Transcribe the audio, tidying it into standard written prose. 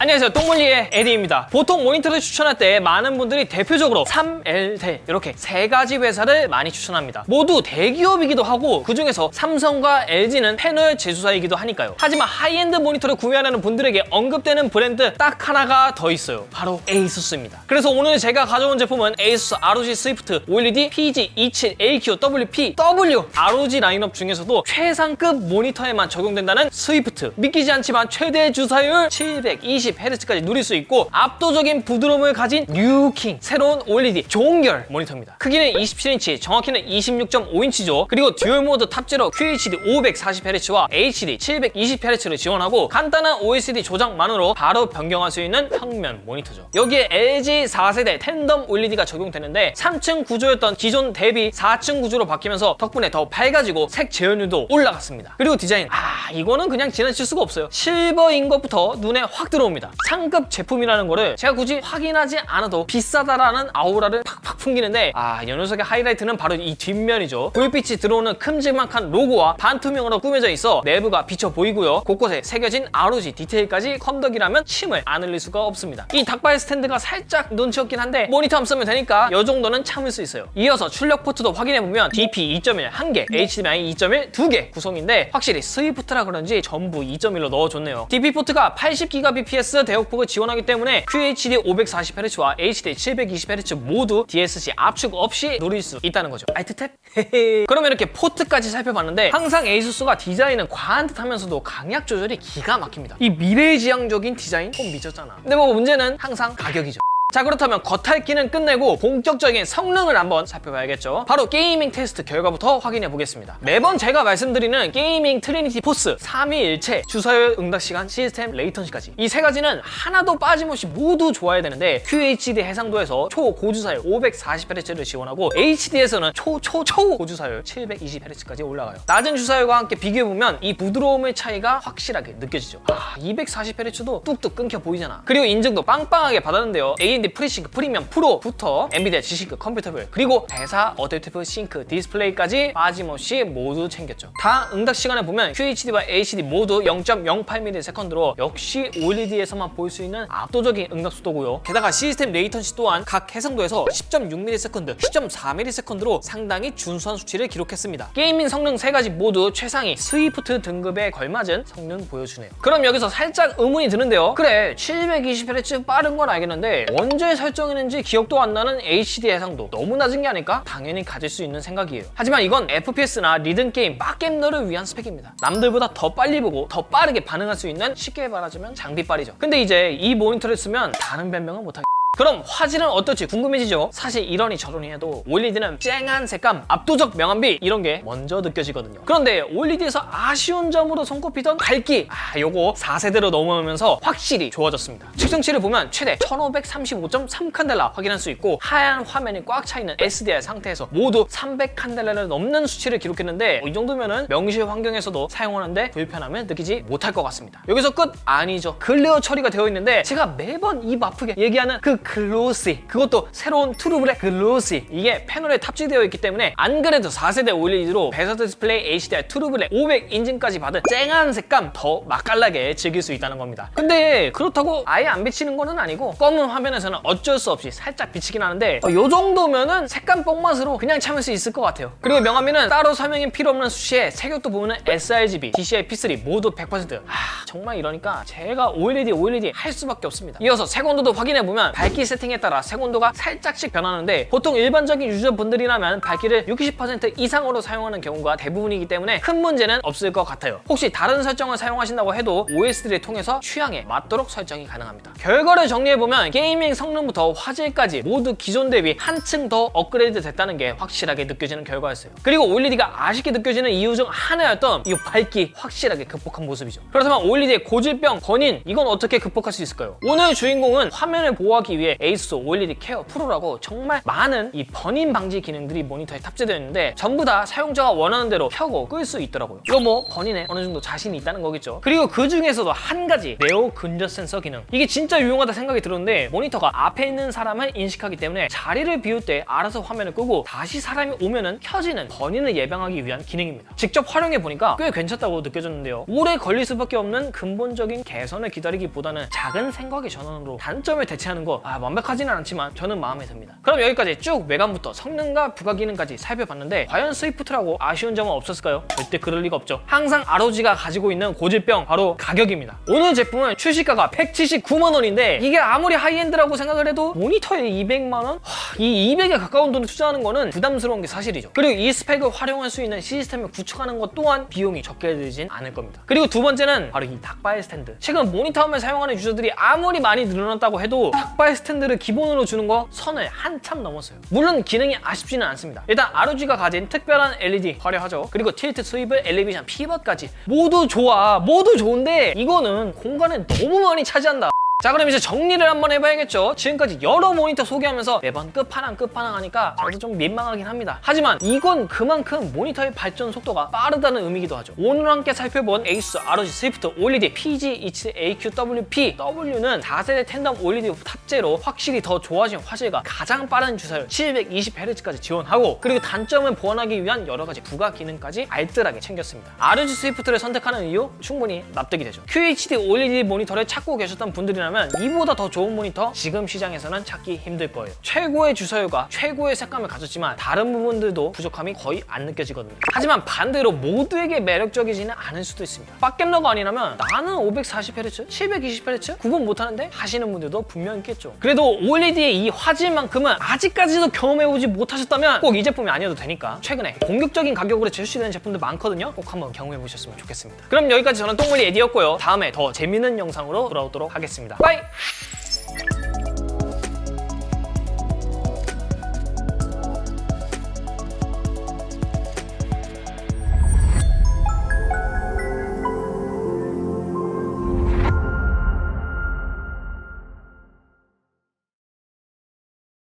안녕하세요, 똥물리의 에디입니다. 보통 모니터를 추천할 때 많은 분들이 대표적으로 3L대 이렇게 세 가지 회사를 많이 추천합니다. 모두 대기업이기도 하고 그중에서 삼성과 LG는 패널 제조사이기도 하니까요. 하지만 하이엔드 모니터를 구매하려는 분들에게 언급되는 브랜드 딱 하나가 더 있어요. 바로 에이수스입니다. 그래서 오늘 제가 가져온 제품은 에이수스 ROG 스위프트 OLED PG27AQ WPW ROG 라인업 중에서도 최상급 모니터에만 적용된다는 스위프트. 믿기지 않지만 최대 주사율 720Hz까지 누릴 수 있고 압도적인 부드러움을 가진 뉴킹 새로운 OLED 종결 모니터입니다. 크기는 27인치, 정확히는 26.5인치죠. 그리고 듀얼 모드 탑재로 QHD 540Hz와 HD 720Hz를 지원하고 간단한 OSD 조작만으로 바로 변경할 수 있는 평면 모니터죠. 여기에 LG 4세대 텐덤 OLED가 적용되는데 3층 구조였던 기존 대비 4층 구조로 바뀌면서 덕분에 더 밝아지고 색 재현율도 올라갔습니다. 그리고 디자인, 이거는 그냥 지나칠 수가 없어요. 실버인 것부터 눈에 확 들어옵니다. 상급 제품이라는 거를 제가 굳이 확인하지 않아도 비싸다라는 아우라를 팍팍 풍기는데 이 녀석의 하이라이트는 바로 이 뒷면이죠. 불빛이 들어오는 큼지막한 로고와 반투명으로 꾸며져 있어 내부가 비쳐 보이고요. 곳곳에 새겨진 ROG 디테일까지 컴덕이라면 침을 안 흘릴 수가 없습니다. 이 닭발 스탠드가 살짝 눈치 없긴 한데 모니터만 쓰면 되니까 이 정도는 참을 수 있어요. 이어서 출력 포트도 확인해보면 DP 2.1 1개, HDMI 2.1 2개 구성인데 확실히 스위프트라 그런지 전부 2.1로 넣어줬네요. DP 포트가 80Gbps 대역폭을 지원하기 때문에 QHD 540Hz와 HD 720Hz 모두 DSC 압축 없이 누릴 수 있다는 거죠. 알트탭? 그럼 이렇게 포트까지 살펴봤는데 항상 에이수스가 디자인은 과한 듯 하면서도 강약 조절이 기가 막힙니다. 이 미래지향적인 디자인 꼭 미쳤잖아. 근데 뭐 문제는 항상 가격이죠. 자, 그렇다면 겉핥기는 끝내고 본격적인 성능을 한번 살펴봐야겠죠. 바로 게이밍 테스트 결과부터 확인해 보겠습니다. 매번 제가 말씀드리는 게이밍 트리니티 포스 3위일체, 주사율, 응답시간, 시스템, 레이턴시까지 이 세 가지는 하나도 빠짐없이 모두 좋아야 되는데 QHD 해상도에서 초고주사율 540Hz를 지원하고 HD에서는 초고주사율 720Hz까지 올라가요. 낮은 주사율과 함께 비교해보면 이 부드러움의 차이가 확실하게 느껴지죠. 240Hz도 뚝뚝 끊겨 보이잖아. 그리고 인증도 빵빵하게 받았는데요. AMD FreeSync 프리미엄 프로부터 엔비디아 G-Sync 컴퓨터별 그리고 대사 어댑티브 싱크 디스플레이까지 빠짐없이 모두 챙겼죠. 다 응답 시간을 보면 QHD와 HD 모두 0.08ms/로 역시 OLED에서만 볼 수 있는 압도적인 응답 속도고요. 게다가 시스템 레이턴시 또한 각 해상도에서 10.6ms, 10.4ms/로 상당히 준수한 수치를 기록했습니다. 게이밍 성능 세 가지 모두 최상위 스위프트 등급에 걸맞은 성능 보여주네요. 그럼 여기서 살짝 의문이 드는데요. 그래, 720Hz 빠른 건 알겠는데 언제 설정했는지 기억도 안 나는 HD 해상도 너무 낮은 게 아닐까? 당연히 가질 수 있는 생각이에요. 하지만 이건 FPS나 리듬게임, 빡게임러를 위한 스펙입니다. 남들보다 더 빨리 보고 더 빠르게 반응할 수 있는, 쉽게 말하자면 장비빨이죠. 근데 이제 이 모니터를 쓰면 다른 변명은 못하겠죠. 그럼 화질은 어떨지 궁금해지죠? 사실 이러니 저러니 해도 OLED는 쨍한 색감, 압도적 명암비 이런 게 먼저 느껴지거든요. 그런데 OLED에서 아쉬운 점으로 손꼽히던 밝기, 요거 4세대로 넘어오면서 확실히 좋아졌습니다. 측정치를 보면 최대 1535.3칸델라 확인할 수 있고 하얀 화면이 꽉 차있는 SDR 상태에서 모두 300칸델라를 넘는 수치를 기록했는데 이 정도면은 명실 환경에서도 사용하는데 불편함을 느끼지 못할 것 같습니다. 여기서 끝? 아니죠. 글레어 처리가 되어 있는데 제가 매번 입 아프게 얘기하는 그 글로시, 그것도 새로운 트루블의 글로시, 이게 패널에 탑재되어 있기 때문에 안 그래도 4세대 OLED로 배서 디스플레이 HDR 트루블의 500인증까지 받은 쨍한 색감 더 맛깔나게 즐길 수 있다는 겁니다. 근데 그렇다고 아예 안 비치는 거는 아니고 검은 화면에서는 어쩔 수 없이 살짝 비치긴 하는데 요 정도면은 색감 뽕맛으로 그냥 참을 수 있을 것 같아요. 그리고 명암비는 따로 설명이 필요 없는 수치에 색역도 보면은 sRGB, DCI P3 모두 100%. 정말 이러니까 제가 OLED 할 수밖에 없습니다. 이어서 색온도도 확인해보면 밝기 세팅에 따라 색온도가 살짝씩 변하는데 보통 일반적인 유저분들이라면 밝기를 60% 이상으로 사용하는 경우가 대부분이기 때문에 큰 문제는 없을 것 같아요. 혹시 다른 설정을 사용하신다고 해도 OSD를 통해서 취향에 맞도록 설정이 가능합니다. 결과를 정리해보면 게이밍 성능부터 화질까지 모두 기존 대비 한층 더 업그레이드 됐다는 게 확실하게 느껴지는 결과였어요. 그리고 OLED가 아쉽게 느껴지는 이유 중 하나였던 이 밝기 확실하게 극복한 모습이죠. 그렇다면 OLED의 고질병, 번인, 이건 어떻게 극복할 수 있을까요? 오늘 주인공은 화면을 보호하기 위해 위에 에이수 OLED 케어 프로라고 정말 많은 이 번임 방지 기능들이 모니터에 탑재되어 있는데 전부 다 사용자가 원하는 대로 켜고 끌 수 있더라고요. 이거 뭐 번임에 어느 정도 자신이 있다는 거겠죠. 그리고 그 중에서도 한 가지 네오 근접 센서 기능. 이게 진짜 유용하다 생각이 들었는데 모니터가 앞에 있는 사람을 인식하기 때문에 자리를 비울 때 알아서 화면을 끄고 다시 사람이 오면은 켜지는 번임을 예방하기 위한 기능입니다. 직접 활용해 보니까 꽤 괜찮다고 느껴졌는데요. 오래 걸릴 수밖에 없는 근본적인 개선을 기다리기보다는 작은 생각의 전환으로 단점을 대체하는 거 완벽하지는 않지만 저는 마음에 듭니다. 그럼 여기까지 쭉 외관부터 성능과 부가 기능까지 살펴봤는데 과연 스위프트라고 아쉬운 점은 없었을까요? 절대 그럴 리가 없죠. 항상 ROG가 가지고 있는 고질병 바로 가격입니다. 오늘 제품은 출시가가 179만 원인데 이게 아무리 하이엔드라고 생각을 해도 모니터에 200만 원? 이 200에 가까운 돈을 투자하는 거는 부담스러운 게 사실이죠. 그리고 이 스펙을 활용할 수 있는 시스템을 구축하는 것 또한 비용이 적게 들진 않을 겁니다. 그리고 두 번째는 바로 이 닭발 스탠드. 최근 모니터함을 사용하는 유저들이 아무리 많이 늘어났다고 해도 닭발 스탠드를 기본으로 주는 거 선을 한참 넘었어요. 물론 기능이 아쉽지는 않습니다. 일단 ROG가 가진 특별한 LED 화려하죠. 그리고 틸트 스위블, 엘리베이션, 피벗까지 모두 좋아, 모두 좋은데 이거는 공간을 너무 많이 차지한다. 자, 그럼 이제 정리를 한번 해봐야겠죠. 지금까지 여러 모니터 소개하면서 매번 끝판왕 하니까 저도 좀 민망하긴 합니다. 하지만 이건 그만큼 모니터의 발전 속도가 빠르다는 의미이기도 하죠. 오늘 함께 살펴본 ASUS ROG 스위프트 OLED PG27AQWP W는 4세대 텐덤 OLED 탑재로 확실히 더 좋아진 화질과 가장 빠른 주사율 720Hz까지 지원하고, 그리고 단점을 보완하기 위한 여러 가지 부가 기능까지 알뜰하게 챙겼습니다. ROG 스위프트를 선택하는 이유 충분히 납득이 되죠. QHD OLED 모니터를 찾고 계셨던 분들이라면 이보다 더 좋은 모니터 지금 시장에서는 찾기 힘들 거예요. 최고의 주사율과 최고의 색감을 가졌지만 다른 부분들도 부족함이 거의 안 느껴지거든요. 하지만 반대로 모두에게 매력적이지는 않을 수도 있습니다. 빡겜러가 아니라면 나는 540Hz, 720Hz 구분 못하는데 하시는 분들도 분명 있겠죠. 그래도 OLED의 이 화질만큼은 아직까지도 경험해보지 못하셨다면 꼭 이 제품이 아니어도 되니까 최근에 공격적인 가격으로 출시되는 제품들 많거든요. 꼭 한번 경험해보셨으면 좋겠습니다. 그럼 여기까지 저는 똥물리 에디였고요. 다음에 더 재밌는 영상으로 돌아오도록 하겠습니다. 바이!